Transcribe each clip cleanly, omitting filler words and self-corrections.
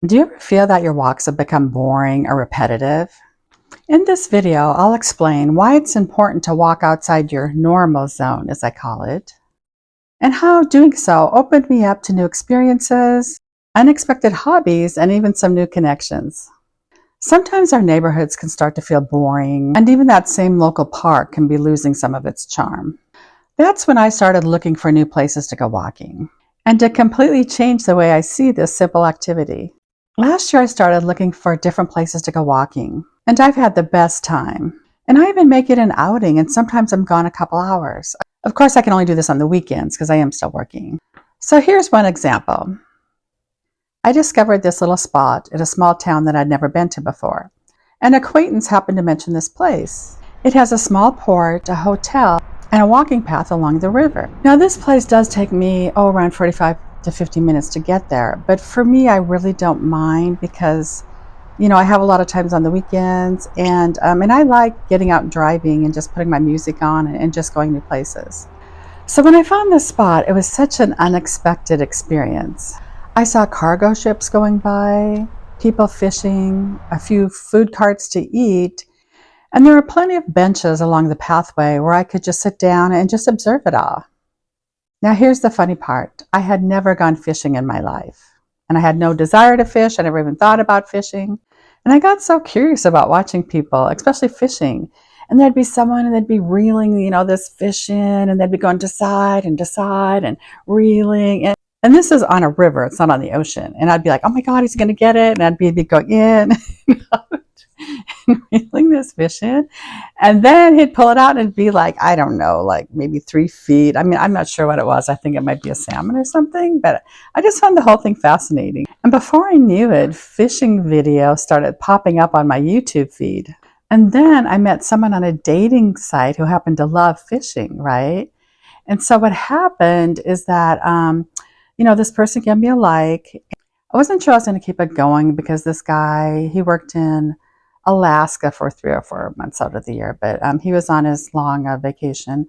Do you ever feel that your walks have become boring or repetitive? In this video, I'll explain why it's important to walk outside your normal zone, as I call it, and how doing so opened me up to new experiences, unexpected hobbies, and even some new connections. Sometimes our neighborhoods can start to feel boring, and even that same local park can be losing some of its charm. That's when I started looking for new places to go walking, and to completely change the way I see this simple activity. Last year, I started looking for different places to go walking, and I've had the best time. And I even make it an outing, and sometimes I'm gone a couple hours. Of course, I can only do this on the weekends because I am still working. So here's one example. I discovered this little spot in a small town that I'd never been to before. An acquaintance happened to mention this place. It has a small port, a hotel, and a walking path along the river. Now, this place does take me, around 45 to 50 minutes to get there. But for me, I really don't mind because, I have a lot of times on the weekends and I like getting out and driving and just putting my music on and just going new places. So when I found this spot, it was such an unexpected experience. I saw cargo ships going by, people fishing, a few food carts to eat, and there were plenty of benches along the pathway where I could just sit down and just observe it all. Now, here's the funny part. I had never gone fishing in my life, and I had no desire to fish. I never even thought about fishing. And I got so curious about watching people, especially fishing. And there'd be someone and they'd be reeling, this fish in, and they'd be going to side and reeling. And this is on a river, it's not on the ocean. And I'd be like, oh my God, he's going to get it. And I'd be going in and reeling this fish in. And then he'd pull it out and it'd be like, I don't know, like maybe 3 feet. I mean, I'm not sure what it was. I think it might be a salmon or something, but I just found the whole thing fascinating. And before I knew it, fishing videos started popping up on my YouTube feed. And then I met someone on a dating site who happened to love fishing, right? And so what happened is that, this person gave me a like. I wasn't sure I was going to keep it going because this guy, he worked in Alaska for 3 or 4 months out of the year, but he was on his long vacation,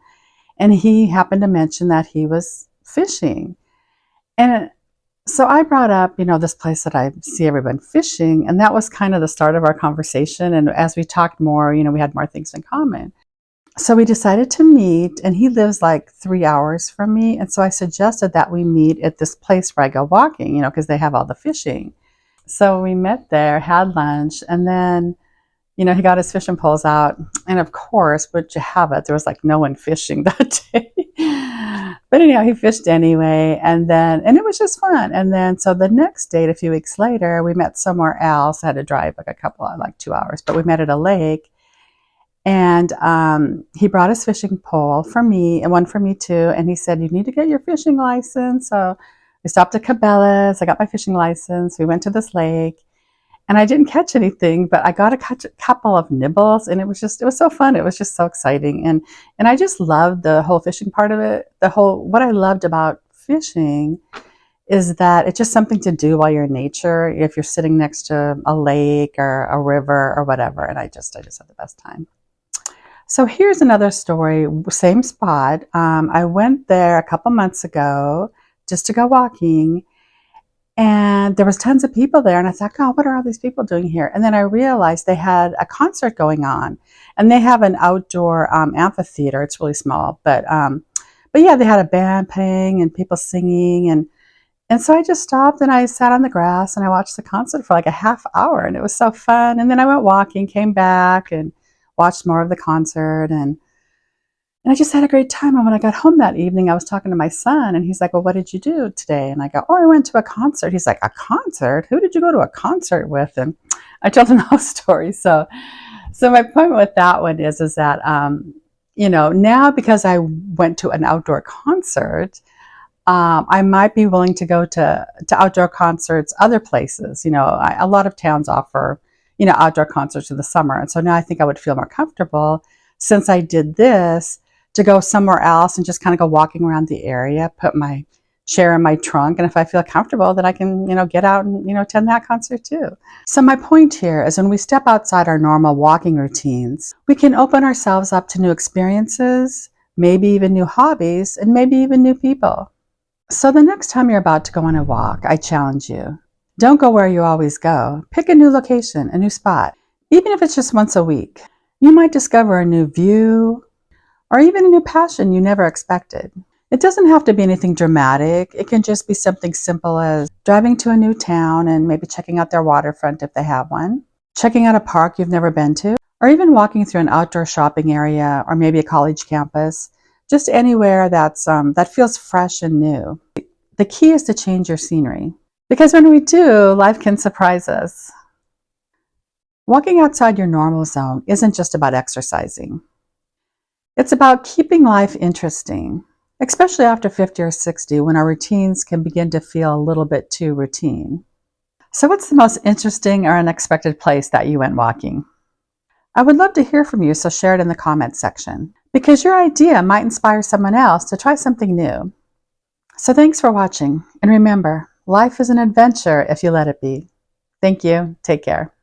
and he happened to mention that he was fishing. And so I brought up, this place that I see everyone fishing, and that was kind of the start of our conversation. And as we talked more, we had more things in common. So we decided to meet, and he lives like 3 hours from me. And so I suggested that we meet at this place where I go walking, because they have all the fishing. So we met there, had lunch, and then, he got his fishing poles out. And of course, would you have it, there was like no one fishing that day. But anyhow, he fished anyway. And it was just fun. And then, so the next date, a few weeks later, we met somewhere else. I had to drive like 2 hours, but we met at a lake. And he brought his fishing pole for me and one for me too. And he said, you need to get your fishing license. So we stopped at Cabela's. I got my fishing license. We went to this lake. And I didn't catch anything, but I got a couple of nibbles, and it was so fun. It was just so exciting. And I just loved the whole fishing part of it. What I loved about fishing is that it's just something to do while you're in nature, if you're sitting next to a lake or a river or whatever. And I just had the best time. So here's another story, same spot. I went there a couple months ago just to go walking. And there was tons of people there, and I thought, oh, what are all these people doing here? And then I realized they had a concert going on, and they have an outdoor amphitheater. It's really small, but yeah, they had a band playing and people singing, and so I just stopped and I sat on the grass and I watched the concert for like a half hour, and it was so fun. And then I went walking, came back, and watched more of the concert, and I just had a great time. And when I got home that evening, I was talking to my son, and he's like, well, what did you do today? And I go, oh, I went to a concert. He's like, a concert? Who did you go to a concert with? And I told him the whole story. So my point with that one is that, now because I went to an outdoor concert, I might be willing to go to outdoor concerts other places. A lot of towns offer, outdoor concerts in the summer. And so now I think I would feel more comfortable since I did this to go somewhere else and just kind of go walking around the area, put my chair in my trunk, and if I feel comfortable, then I can, get out and, attend that concert too. So my point here is when we step outside our normal walking routines, we can open ourselves up to new experiences, maybe even new hobbies, and maybe even new people. So the next time you're about to go on a walk, I challenge you, Don't go where you always go. Pick a new location, a new spot. Even if it's just once a week, you might discover a new view or even a new passion you never expected. It doesn't have to be anything dramatic. It can just be something simple as driving to a new town and maybe checking out their waterfront if they have one, checking out a park you've never been to, or even walking through an outdoor shopping area or maybe a college campus, just anywhere that feels fresh and new. The key is to change your scenery, because when we do, life can surprise us. Walking outside your normal zone isn't just about exercising. It's about keeping life interesting, especially after 50 or 60 when our routines can begin to feel a little bit too routine. So what's the most interesting or unexpected place that you went walking? I would love to hear from you, so share it in the comments section, because your idea might inspire someone else to try something new. So thanks for watching, and remember, life is an adventure if you let it be. Thank you. Take care.